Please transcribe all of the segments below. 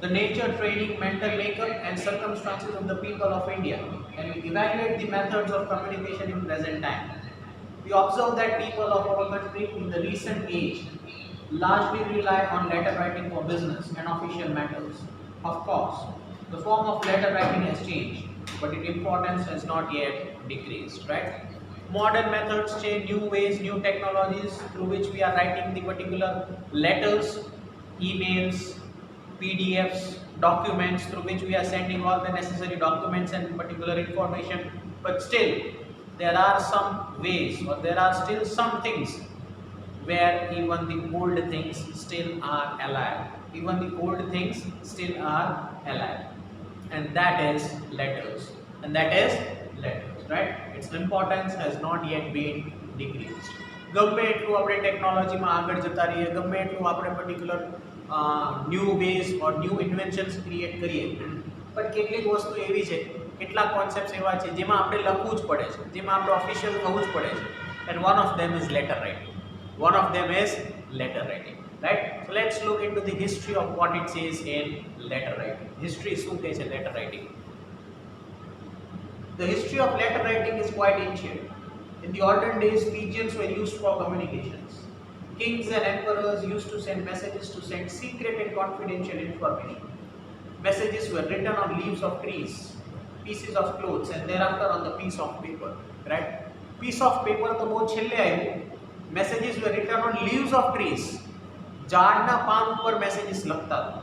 the nature, training, mental makeup and circumstances of the people of India, and we evaluate the methods of communication in present time. We observe that people of our country in the recent age largely rely on letter writing for business and official matters. Of course, the form of letter writing has changed, but its importance has not yet decreased, right? Modern methods change, new ways, new technologies through which we are writing the particular letters, emails, PDFs, documents through which we are sending all the necessary documents and particular information. But still, there are some ways or there are still some things where even the old things still are alive. Even the old things still are alive. And that is letters. And that is letters, right? Its importance has not yet been decreased. ગમે એટલું આપણે ટેકનોલોજીમાં આગળ જતા રહીએ, ગમે એટલું આપણે particular new ways or new inventions create કરીએ, પણ કેટલીક વસ્તુ એવી છે, કેટલાક કોન્સેપ્ટ્સ એવા છે જેમાં આપણે લખવું જ પડે છે, જેમાં આપણે ઓફિશિયલ થવું જ પડે છે. And one of them is letter writing. One of them is letter writing, right? So let's look into the history of what it says in letter writing. History શું કહે છે letter writing? The history of letter writing is quite ancient. In the olden days, pigeons were used for communications. Kings and emperors used to send messages to send secret and confidential information. Messages were written on leaves of trees, pieces of clothes, and thereafter on the piece of paper, right? Piece of paper તો બહુ છેલ્લે આવ્યું. Messages were written on leaves of trees. ઝાડના પાન ઉપર messages લખતા હતા.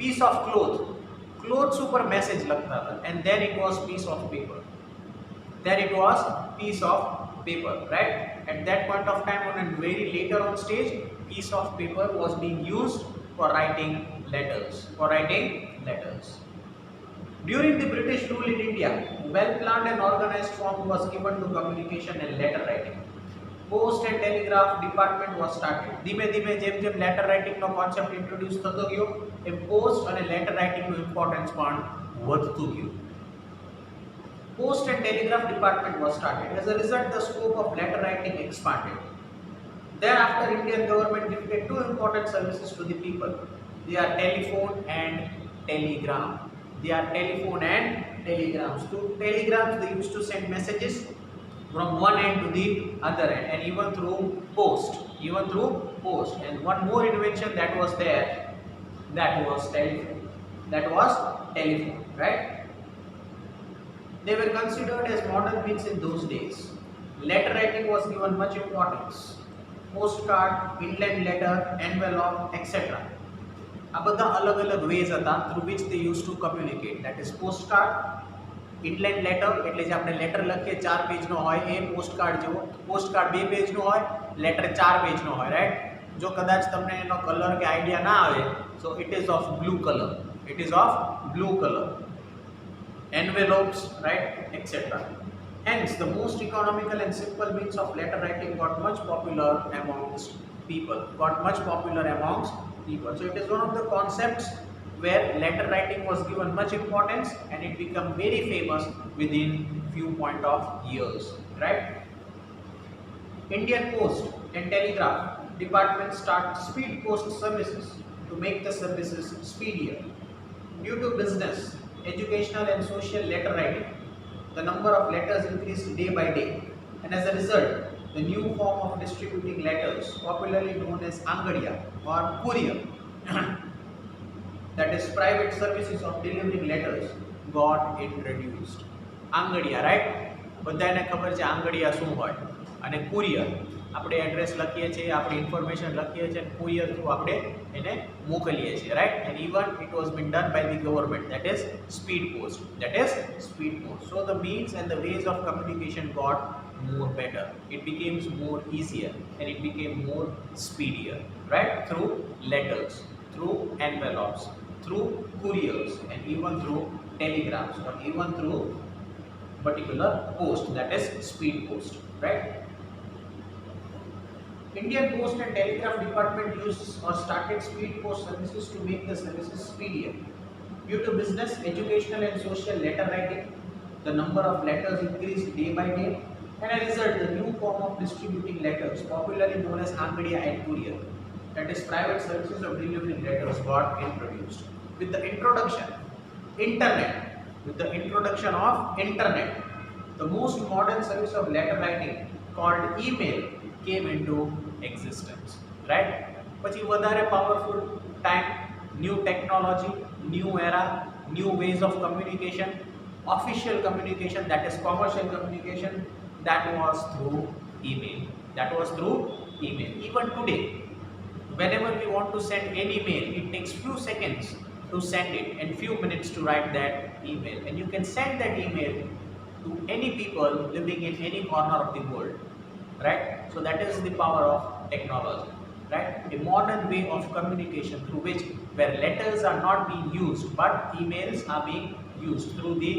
Piece of clothes ઉપર message લખતા હતા. And then it was piece of paper. Right? At that point of time, on a very later on stage, piece of paper was being used for writing letters. During the British rule in India, well-planned and organized form was given to communication and letter writing. Post and Telegraph Department was started. ધીમે ધીમે જેમ જેમ letter writing નો concept introduce થતો ગયો, એમ post અને letter writing નું importance પણ વધતું ગયું. Post and Telegraph Department was started. As a result, the scope of letter writing expanded. Thereafter, Indian government gifted two important services to the people. They are telephone and telegram. Through telegrams, they used to send messages from one end to the other end, and even through post. And one more invention that was there, that was telephone, right? They were considered as modern means in those days. Letter writing was given much importance. Postcard, inland letter, envelope, etc. આ બધા અલગ-અલગ ways હતા through which they used to communicate. That is postcard, inland letter એટલે જે આપણે letter લખીએ 4 પેજનો હોય એ postcard જેવો. પોસ્ટકાર્ડ 2 પેજનો હોય, લેટર 4 પેજનો હોય, રાઈટ? જો કદાચ તમને એનો કલર કે આઈડિયા ના આવે, so it is of blue color. Envelopes, right, etc. Hence, the most economical and simple means of letter writing got much popular amongst people. So it is one of the concepts where letter writing was given much importance, and it became very famous within few point of years, right? Indian Post and Telegraph Department start speed post services to make the services speedier. Due to business, educational and social letter writing, the number of letters increased day by day, and as a result, the new form of distributing letters, popularly known as Angadiya or courier, that is private services of delivering letters, got introduced. Angadiya, right? બધાને ખબર છે આંગડિયા શું હોય, અને courier આપણે address લખીએ છીએ, આપણી ઇન્ફોર્મેશન લખીએ છીએ, અને કુરિયર થ્રુ આપણે એને મોકલીએ છીએ, right? And even it was been done by the government, that is speed post. So the means and the ways of communication got more better. It became more easier and it became more speedier, right? Through letters, through envelopes, through couriers, and even through telegrams, or even through particular post, that is speed post, right? Indian Post and Telegraph Department used or started speed post services to make the services speedier. Due to business, educational and social letter writing, the number of letters increased day by day, and as a result, the new form of distributing letters, popularly known as Angadiya and courier, that is private services of delivering letters, got introduced. with the introduction of internet, the most modern service of letter writing called email came into existence, right? પછી વધારે powerful time, new technology, new era, new ways of communication, official communication, that is commercial communication, that was through email. Even today, whenever we want to send any mail, it takes few seconds to send it and few minutes to write that email, and you can send that email to any people living in any corner of the world, right? So that is the power of technology, right? A modern way of communication through which, where letters are not being used but emails are being used through the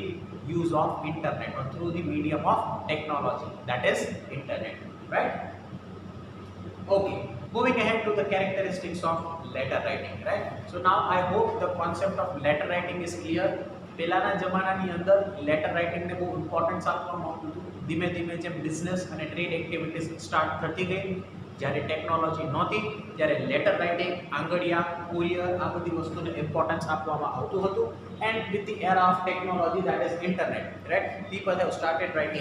use of internet or through the medium of technology, that is internet, right? Okay, moving ahead to the characteristics of letter writing, right? So now I hope the concept of letter writing is clear. પહેલાના જમાનાની અંદર letter રાઇટિંગને બહુ importance આપવામાં આવતું હતું. ધીમે ધીમે જેમ બિઝનેસ અને ટ્રેડ એક્ટિવિટીઝ સ્ટાર્ટ થતી ગઈ, જ્યારે ટેકનોલોજી નહોતી ત્યારે લેટર રાઇટિંગ, આંગળિયા, કુરિયર, આ બધી વસ્તુને ઇમ્પોર્ટન્સ આપવામાં આવતું હતું. And with the era of technology, that is internet, right? People have started writing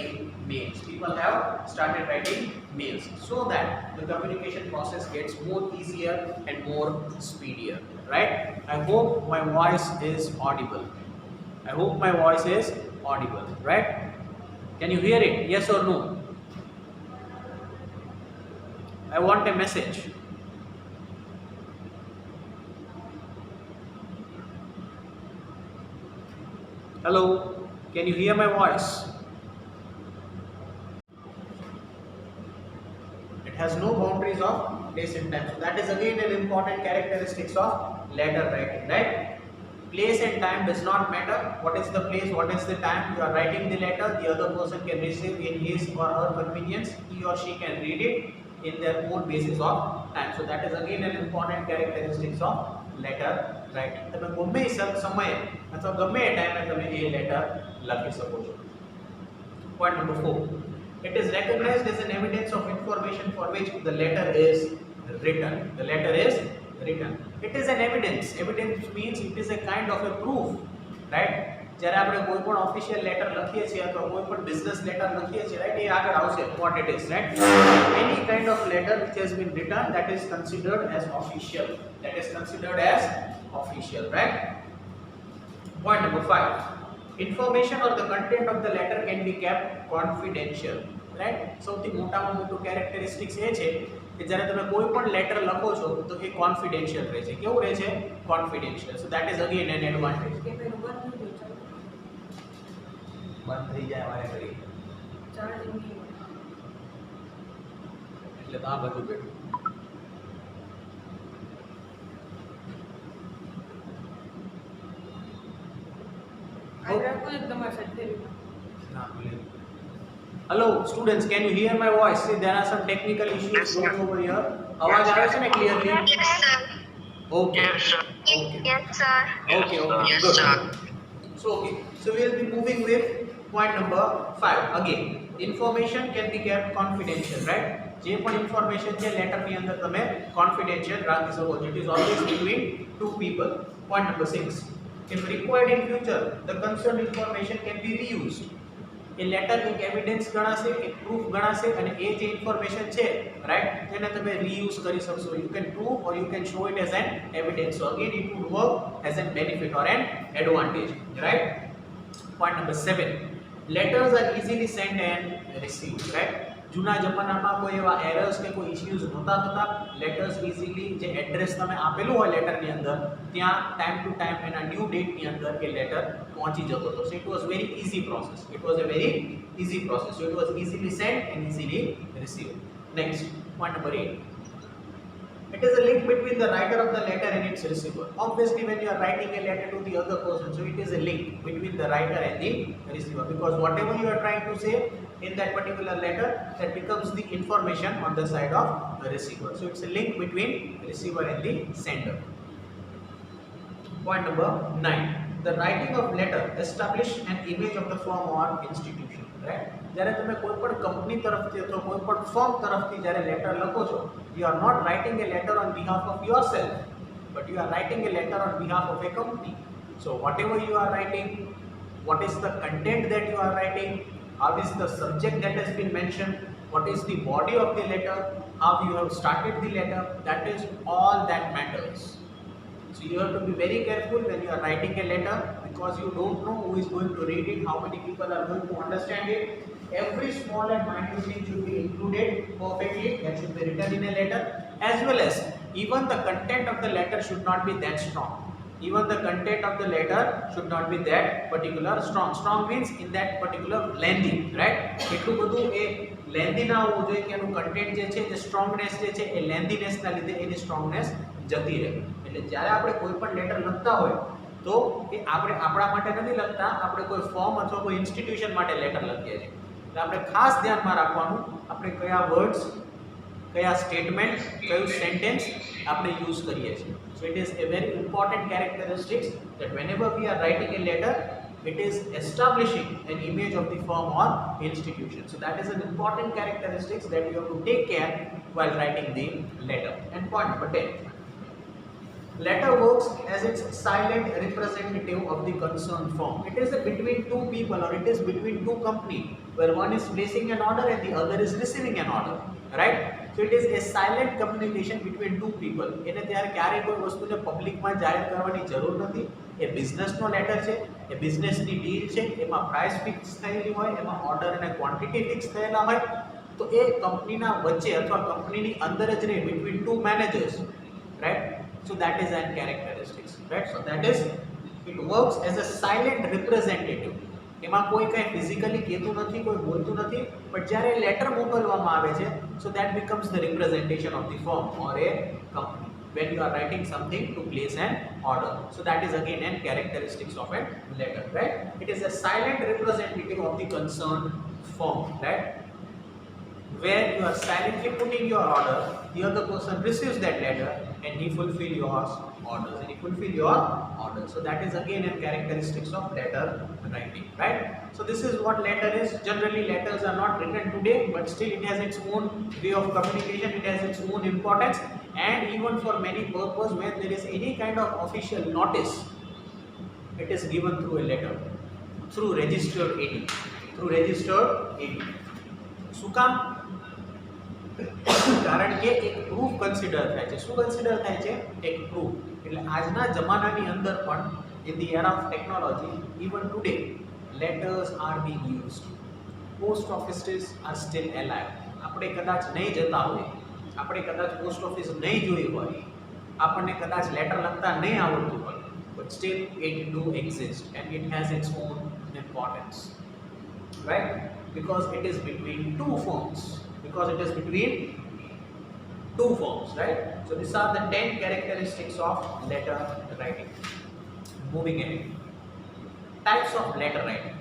mails so that the communication process gets more easier and more speedier, right? I hope my voice is audible. Right? Can you hear it? Yes or no? I want a message. Hello, can you hear my voice? It has no boundaries of place and time. So that is again an important characteristics of letter writing, right? Place and time does not matter. What is the place, what is the time you are writing the letter, the other person can receive in his or her convenience. He or she can read it in their own basis of time. So that is again an important characteristics of letter writing. તમે ગમે સમયે અથવા ગમે ટાઈમે તમે એ letter લખી શકો છો. Point number 4. It is recognized as an evidence of information for which the letter is written. It is an evidence. Evidence means it is a kind of a proof, right? જ્યારે આપણે કોઈ પણ official letter લખીએ છીએ અથવા કોઈ પણ business letter લખીએ છીએ, રાઈટ, એ આગળ આવશે what it is, right? Any kind of letter which has been written, that is considered as official. Right? Point number 5. Information or the content of the letter can be kept confidential, right? સૌથી મોટામાં મોટું characteristics એ છે કે જ્યારે તમે કોઈ પણ letter લખો છો તો એ કોન્ફિડેન્શિયલ રહે છે. કેવું રહે છે? Confidential. So that is again an advantage. બંધ થઈ જાય મારે ઘડી એટલે તો આ બધું બેઠું. Hello students, can you hear my voice? See, there are some technical issues going over here. आवाज આવે છે ને clearly? Yes, sir. Okay. Yes, sir. Okay. Yes, sir. Okay. Yes, Good. sir. So we'll be moving with point number 5. Again, information can be kept confidential, right? જે પણ information છે લેટરની અંદર તમે confidential રાખી શકો છો. It is always between two people. Point number 6. If required in future, the concerned information can be reused. A letter એક evidence ગણાશે, એક પ્રૂફ ગણાશે, અને એ જે ઇન્ફોર્મેશન છે, રાઈટ, તેને તમે રીયુઝ કરી શકશો. You can prove or you can show it as an evidence. So again it would work as an benefit or an advantage, right. Point number 7. Letters are easily sent and received, right? જૂના જમાનામાં કોઈ એવા errors કે કોઈ issues નહોતા થતા. Letters easily, જે address તમે આપેલું હોય લેટરની અંદર, ત્યાં ટાઈમ ટુ ટાઈમ એના ડ્યુ ડેટની અંદર એ લેટર પહોંચી જતો હતો. So it was very easy process. So it was easily sent and easily received. Next, point number 8. It is a link between the writer of the letter and its receiver. Obviously, when you are writing a letter to the other person, so it is a link between the writer and the receiver, because whatever you are trying to say in that particular letter, that becomes the information on the side of the receiver. So it's a link between the receiver and the sender. Point number 9. The writing of letter establish an image of the firm or institution, right? જ્યારે તમે કોઈ પણ company તરફથી અથવા કોઈ પણ firm તરફથી જ્યારે લેટર લખો છો, you are not writing a letter on behalf of yourself. but you are writing a letter on behalf of a company. So whatever you are writing, what is the content that you are writing, how is the subject that has been mentioned, what is the body of the letter, how you have started the letter, that is all that matters. So you have to be very careful when you are writing a letter, because you don't know who is going to read it, how many people are going to understand it. Every small and minute thing should be included perfectly, that should be written in a letter, as well as even the content of the letter should not be that strong. Even the content of the letter should not be that particular strong. Strong means in that particular lengthy, right? એટલું બધું એ lengthy ના હોવું જોઈએ કે એનું content જે છે, જે strongness જે છે એ lengthiness ના લીધે એની strongness જતી રહે. એટલે જ્યારે આપણે કોઈ પણ લેટર લખતા હોય તો એ આપણે આપણા માટે નથી લખતા, આપણે કોઈ ફોર્મ અથવા કોઈ ઇન્સ્ટિટ્યુશન માટે લેટર લખીએ છીએ. એટલે આપણે ખાસ ધ્યાનમાં રાખવાનું આપણે કયા વર્ડ્સ, કયા સ્ટેટમેન્ટ, કયું સેન્ટેન્સ આપણે યુઝ કરીએ છીએ. So it is a very important characteristics that whenever we are writing a letter, it is establishing an image of the firm or institution. So that is an important characteristics that you have to take care while writing the letter. And point number 10. Letter works as its silent representative of the concerned firm. It is between two people, or it is between two companies, where one is placing an order and the other is receiving an order, right? So it is a silent communication between two people. એને ત્યારે ક્યારે કોઈ વસ્તુને પબ્લિકમાં જાહેર કરવાની જરૂર નથી. એ બિઝનેસનો letter છે, એ બિઝનેસની ડીલ છે, એમાં પ્રાઇસ ફિક્સ થયેલી હોય, એમાં ઓર્ડર અને ક્વોન્ટિટી ફિક્સ થયેલા હોય, તો એ કંપનીના વચ્ચે અથવા કંપનીની અંદર જ રહે, between two managers, right? So that is an characteristics, right? So that is, it works as a silent representative. એમાં કોઈ કંઈ ફિઝિકલી કહેતું નથી, કોઈ બોલતું નથી, બટ જ્યારે લેટર મોકલવામાં આવે છે, so that becomes the representation of the firm or a company when you are writing something to place an order. So that is again an characteristics of a letter, right? It is a silent representative of the concerned firm, right? Where you are silently putting your order, the other person receives that letter and he fulfill your orders, and he fulfill your orders. So that is again a characteristics of letter writing, right? So this is what letter is. Generally letters are not written today, but still it has its own way of communication, it has its own importance, and even for many purpose, when there is any kind of official notice, it is given through a letter, through registered AD, through registered AD. શું કામ? કારણ કે એક proof consider થાય છે. શું consider થાય છે? એક પ્રૂફ. એટલે આજના જમાનાની અંદર પણ, in the era of technology, even today letters are being used. Post offices are still alive. આપણે કદાચ નહીં જતા હોય, આપણે કદાચ પોસ્ટ ઓફિસ નહીં જોઈ હોય, આપણને કદાચ લેટર લખતા નહીં આવડતું હોય, but still it do exist and it has its own importance, right? Because it is between two firms, right? So these are the 10 characteristics of letter writing. Moving ahead, types of letter writing,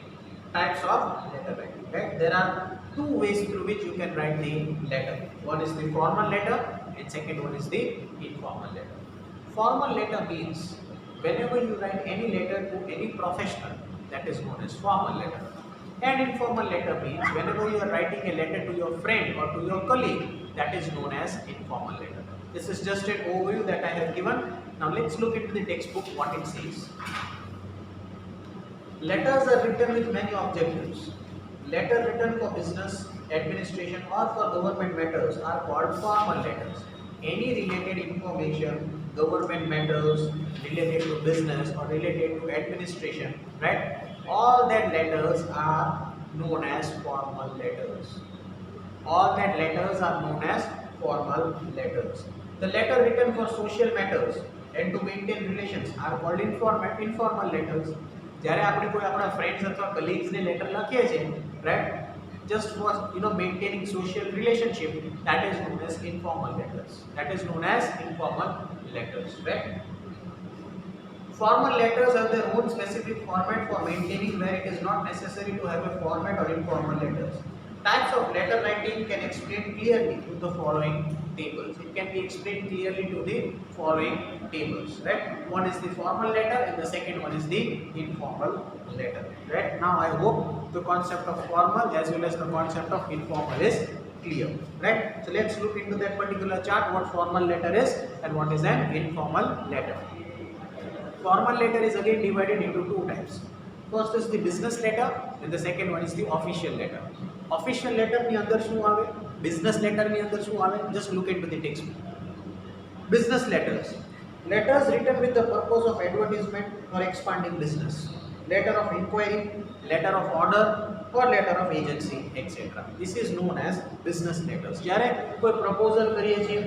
right? There are two ways through which you can write the letter. One is the formal letter and second one is the informal letter. Formal letter means whenever you write any letter to any professional, that is known as formal letter. And informal letter means whenever you are writing a letter to your friend or to your colleague, that is known as informal letter. This is just an overview that I have given. Now let's look into the textbook what it says. Letters are written with many objectives. Letter written for business, administration or for government matters are called formal letters. Any related information, government matters related to business or related to administration, right? All that letters are known as formal letters. All that letters are known as formal letters. The letter written for social matters and to maintain relations are called informal letters. જ્યારે આપણે કોઈ આપણા friends અથવા colleagues ને letter લખીએ છીએ, right? Just for maintaining social relationship, that is known as informal letters. Right? Formal letters have their own specific format for maintaining, where it is not necessary to have a format or informal letters. Types of letter writing can explain clearly to the following tables. It can be explained clearly to the following tables, right? One is the formal letter and the second one is the informal letter, right? Now I hope the concept of formal as well as the concept of informal is clear, right? So let's look into that particular chart, what formal letter is and what is an informal letter. Formal letter is again divided into two types. First is the business letter and the second one is the official letter. Official letter ની અંદર શું આવે? Business letter ની અંદર શું આવે? Just look into the text. Business letters. Letters written with the purpose of advertisement or expanding business. Letter of inquiry, letter of order or letter of agency, etc. This is known as business letters. જ્યારે કોઈ proposal કરીએ છીએ,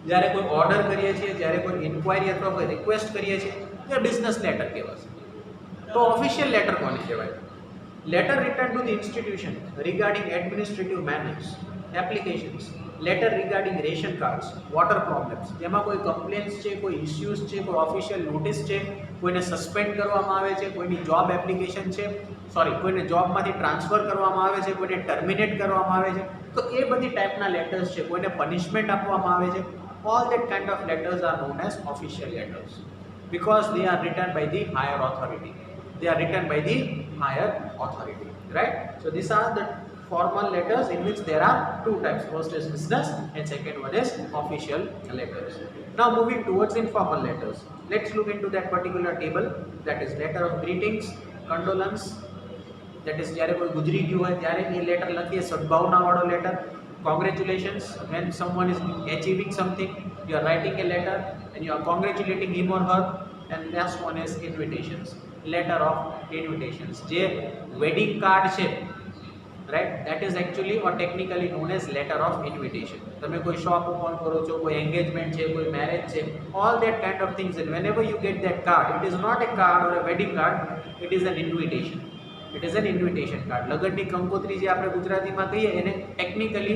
જ્યારે કોઈ order કરીએ છીએ, જ્યારે કોઈ ઇન્ક્વાયરી અથવા કોઈ રિક્વેસ્ટ કરીએ છીએ, તે બિઝનેસ લેટર કહેવાશે. તો ઓફિશિયલ લેટર કોને કહેવાય? Letter return to the institution regarding administrative manners, applications, letter regarding ration cards, water problems, જેમાં કોઈ કમ્પ્લેન્ટ્સ છે, કોઈ ઇસ્યુઝ છે, કોઈ ઓફિશિયલ નોટિસ છે, કોઈને સસ્પેન્ડ કરવામાં આવે છે, કોઈની જોબ એપ્લિકેશન છે, કોઈને જોબમાંથી ટ્રાન્સફર કરવામાં આવે છે, કોઈને ટર્મિનેટ કરવામાં આવે છે, તો એ બધી ટાઈપના લેટર્સ છે, કોઈને પનિશમેન્ટ આપવામાં આવે છે. All that kind of letters are known as official letters because they are written by the higher authority. They are written by the higher authority, right? So these are the formal letters in which there are two types. First is business and second one is official letters. Now moving towards informal letters. Let's look into that particular table, that is letter of greetings, condolence, that is જ્યારે કોઈ ગુજરી ગયું હોય ત્યારે એ letter લખીએ, સદભાવના વાળો letter. Congratulations, when someone is achieving something, you are writing a letter and you are congratulating him or her. And last one is invitations, letter of invitations. જે wedding card છે, right, that is actually or technically known as letter of invitation. તમે કોઈ shop open કરો છો, કોઈ engagement છે, કોઈ marriage છે, all that kind of things, and whenever you get that card, it is not a card or a wedding card, it is an invitation. It is an invitation card. લગનની કંકોત્રી જે આપણે ગુજરાતીમાં કહીએ એને technically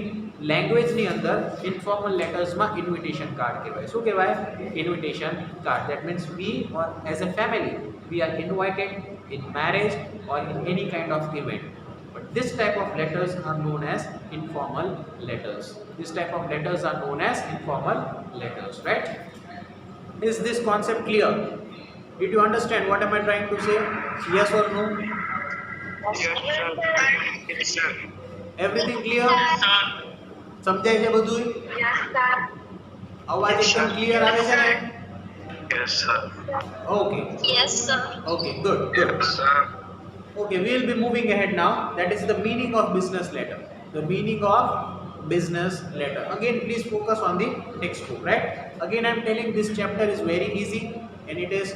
લેંગ્વેજની અંદર informal લેટર્સમાં invitation card કહેવાય. શું કહેવાય? Invitation card. That means we or as a family we are invited in marriage or in any kind of event. But this type of letters are known as informal letters. This type of letters are known as informal letters, right? Is this concept clear? Did you understand what am I trying to say? Yes or no? Yes, sir. Everything clear? સમજાય છે બધું? અવાજ એકદમ clear આવે છે ને? Yes, sir. Okay. Yes, sir. Okay, good, good. Yes, sir. Okay, we will be moving ahead now. That is the meaning of business letter. The meaning of business letter. Again, please focus on the textbook, right? Again, I am telling this chapter is very easy and it is,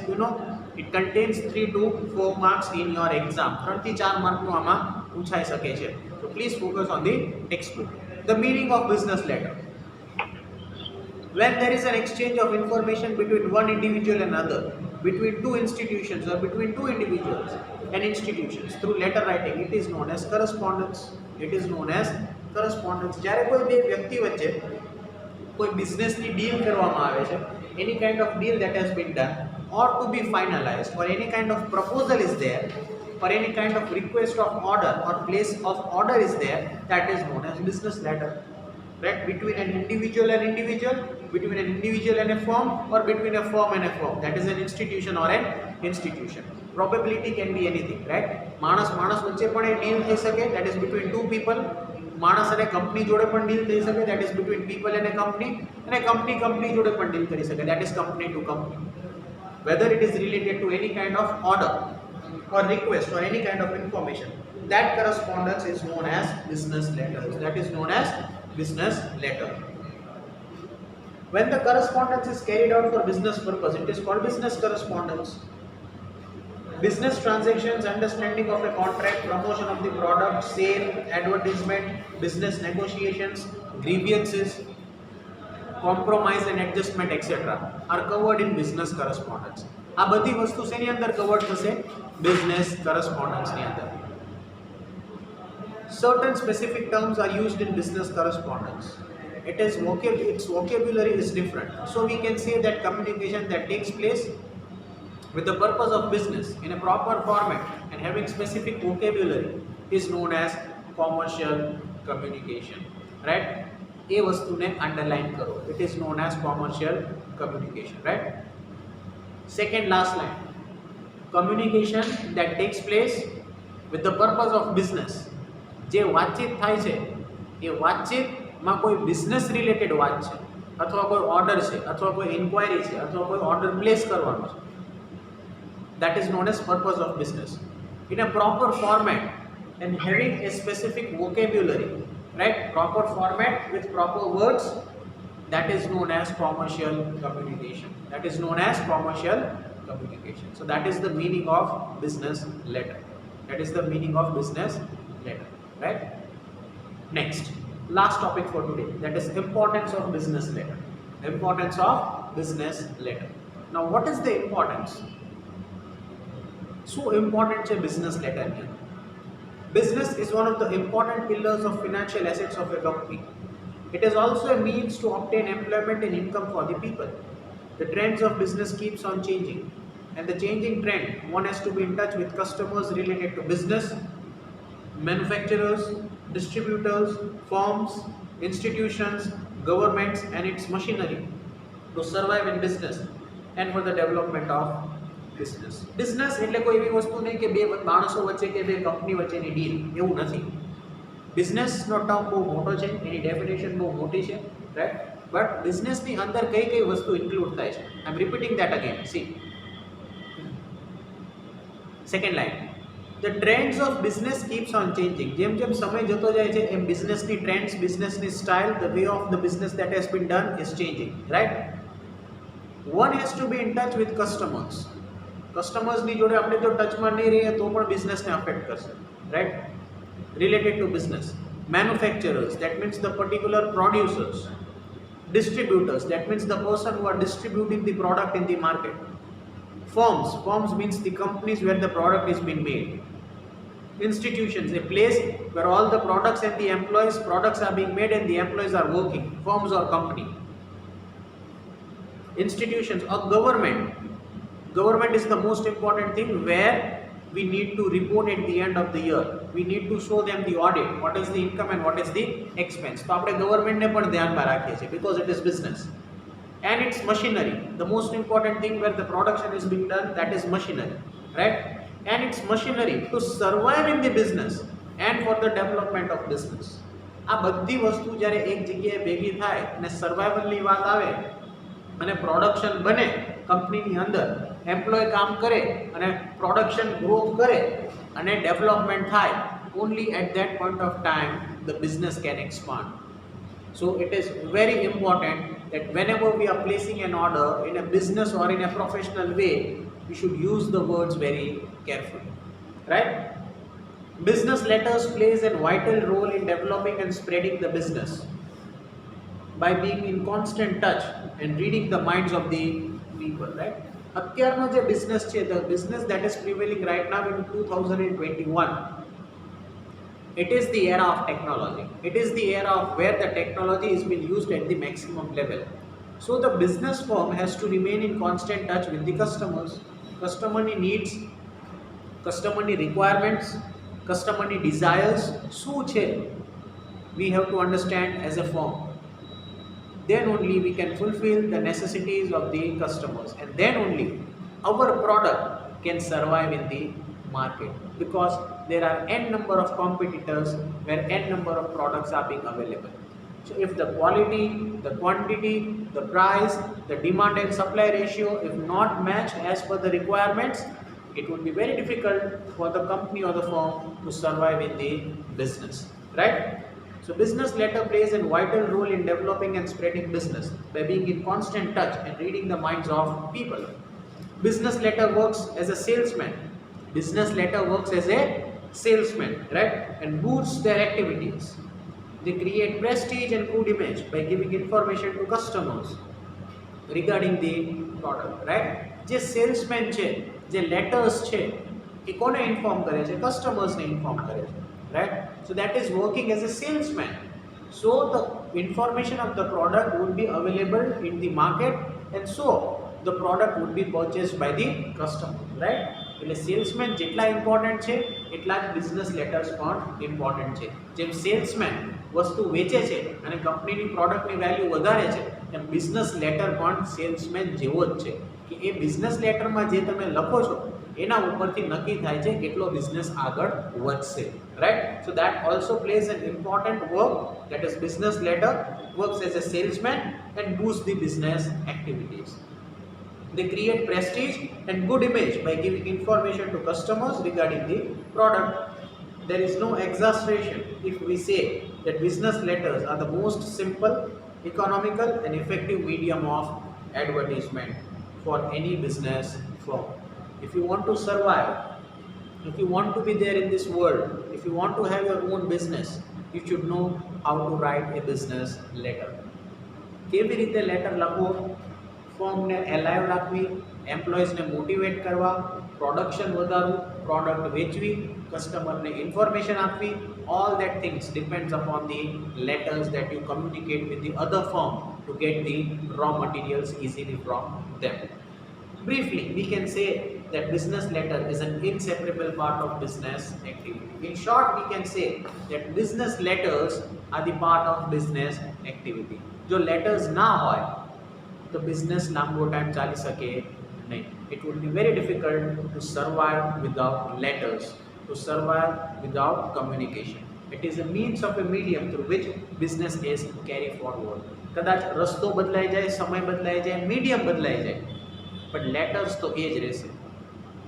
it contains 3 to 4 marks in your exam. 3 થી 4 માર્કનું આમાં પૂછાઈ શકે છે. So please focus on the textbook. The meaning of business letter. When there is an exchange of information between one individual and another, between two institutions or between two individuals and institutions through letter writing, it is known as correspondence. It is known as correspondence. જ્યારે કોઈ બે વ્યક્તિ વચ્ચે કોઈ બિઝનેસની deal કરવામાં આવે છે, any kind of deal that has been done or to be finalized, or any kind of proposal is there, or any kind of request of order or place of order is there, that is known as business letter, right? Between an individual and individual, between an individual and a firm, or between a firm and a firm, that is an institution or an institution. Probability can be anything, right? માણસ વચ્ચે પણ એ deal થઈ શકે, that is between two people. માણસ અને company જોડે પણ deal થઈ શકે, that is between people and a company, અને કંપની જોડે પણ ડીલ કરી શકે, that is company to company. Whether it is related to any kind of order or request or any kind of information, that correspondence is known as business letters. That is known as business letter. When the correspondence is carried out for business purpose, it is called business correspondence. Business transactions, understanding of a contract, promotion of the product, sale, advertisement, business negotiations, grievances, compromise and adjustment, etc. are covered in business correspondence. આ બધી વસ્તુ શેની અંદર cover થશે? Business correspondence ની અંદર. Certain specific terms are used in business correspondence. Its vocabulary is different. So we can say that communication that takes place with the purpose of business in a proper format and having specific vocabulary is known as commercial communication, right? એ વસ્તુને underline કરો. It is known as commercial communication, right? Second last line, communication that takes place with the purpose of business. જે વાતચીત થાય છે એ વાતચીતમાં કોઈ business related વાત છે, અથવા કોઈ ઓર્ડર છે, અથવા કોઈ ઇન્ક્વાયરી છે, અથવા કોઈ ઓર્ડર પ્લેસ કરવાનો છે, that is known as purpose of business in a proper format and having a specific vocabulary, right? Proper format with proper words, that is known as commercial communication. That is known as commercial communication. So that is the meaning of business letter. That is the meaning of business letter, right? Next, last topic for today, that is importance of business letter. Importance of business letter. Now what is the importance? So important છે business letter. Business is one of the important pillars of financial assets of a company. It is also a means to obtain employment and income for the people. The trends of business keeps on changing, and the changing trend, one has to be in touch with customers related to business, manufacturers, distributors, firms, institutions, governments and its machinery to survive in business and for the development of business. Business એટલે કોઈ એવી વસ્તુ નહીં કે બે માણસો વચ્ચે કે બે કંપની વચ્ચેની ડીલ, એવું નથી. બિઝનેસનો ટર્મ બહુ મોટો છે, એની ડેફિનેશન બહુ મોટી છે, રાઈટ? બટ બિઝનેસની અંદર કઈ કઈ વસ્તુ ઇન્ક્લુડ થાય છે? I am repeating that again. See second line, the trends of business keeps on changing. જેમ જેમ સમય જતો જાય છે એમ બિઝનેસની ટ્રેન્ડ્સ, બિઝનેસની style, the way of the business that has been done is changing, right? One has to be in touch with customers. કસ્ટમર્સની જોડે આપણે જો ટચમાં નહીં રહીએ તો પણ બિઝનેસને અફેક્ટ કરશે, right? Related to business. Manufacturers, that means the particular producers. Distributors, that means the person who are ડિસ્ટ્રીબ્યુટિંગ the product in the market. Firms means the companies where the product is being made. Institutions, a place where all the products and the employees, products are being made and the employees are working. Firms or company. Institutions or government. Government is the most important thing, where we need to report at the end of the year. We need to show them the audit, what is the income and what is the expense. તો આપણે ગવર્મેન્ટને પણ ધ્યાનમાં રાખીએ છીએ because it is business. And it's machinery. The most important thing where the production is being done, that is machinery, right? And it's machinery to survive in the business and for the development of business. આ બધી વસ્તુ જ્યારે એક જગ્યાએ ભેગી થાય અને સર્વાઈવલની વાત આવે અને પ્રોડક્શન બને કંપનીની અંદર, એમ્પ્લોય કામ કરે અને પ્રોડક્શન ગ્રોથ કરે અને ડેવલપમેન્ટ થાય, only at that point of time the business can expand. So it is very important that whenever we are placing an order in a business or in a professional way, we should use the words very carefully, right? Business letters plays a vital role in developing and spreading the business by being in constant touch and reading the minds of the people, right? અત્યારનો જે business છે, the business that is prevailing right now in 2021, it is the era of technology. It is the era of where the technology is being used at the maximum level. So the business firm has to remain in constant touch with the customers. Customer needs, customer requirements, customer desires શું છે, we have to understand as a firm. Then only we can fulfill the necessities of the customers, and then only our product can survive in the market, because there are n number of competitors where n number of products are being available. So if the quality, the quantity, the price, the demand and supply ratio if not matched as per the requirements, it would be very difficult for the company or the firm to survive in the business, right? So business letter plays a vital role in developing and spreading business by being in constant touch and reading the minds of people. Business letter works as a salesman. Business letter works as a salesman, right? And boosts their activities. They create prestige and good image by giving information to customers regarding the product, right? જે salesman છે, જે letters છે, એ કોને inform કરે છે? કસ્ટમર્સને inform કરે છે, right? So that is working as a salesman. So the information of the product would be available in the market, and so the product would be purchased by the customer, right? એટલે salesman જેટલા important છે એટલા જ business letters પણ important છે. જેમ salesman વસ્તુ વેચે છે અને કંપનીની પ્રોડક્ટની વેલ્યુ વધારે છે, એમ બિઝનેસ લેટર પણ સેલ્સમેન જેવો જ છે કે એ બિઝનેસ લેટરમાં જે તમે લખો છો એના ઉપરથી નક્કી થાય છે કેટલો બિઝનેસ આગળ વધશે, right? So that also plays N important work, that is business letter works as a salesman and boost the business activities. They create prestige and good image by giving information to customers regarding the product. There is no exaggeration if we say that business letters are the most simple, economical and effective medium of advertisement for any business firm. If you want to survive, if you want to be there in this world, if you want to have your own business, you should know how to write a business letter. કેવી રીતે letter લખવો, ફર્મને એલાઇવ રાખવી, એમ્પ્લોઈઝને motivate કરવા, production વધારવું, product વેચવી, કસ્ટમરને information આપવી, all that things depends upon the letters that you communicate with the other firm to get the raw materials easily from them. Briefly, we can say that business letter is an inseparable part of business activity. In short, we can say that business letters are the part of business activity. જો letters ના હોય તો business લાંબો time ચાલી શકે નહીં. It would be very difficult to survive without letters, to survive without communication. It is a means of a medium through which business is carried forward. કદાચ રસ્તો બદલાઈ જાય, સમય બદલાઈ જાય, મીડિયમ બદલાઈ જાય, but letters તો એ જ રહેશે.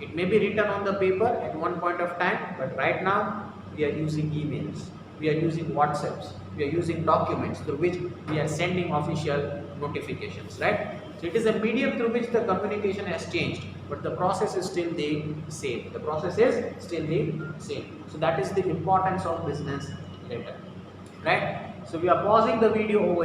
It may be written on the paper at one point of time, but right now we are using emails, we are using WhatsApps, we are using documents through which we are sending official notifications, right? So it is a medium through which the communication has changed, but the process is still the same. The process is still the same. So that is the importance of business letter, right? So we are pausing the video over here.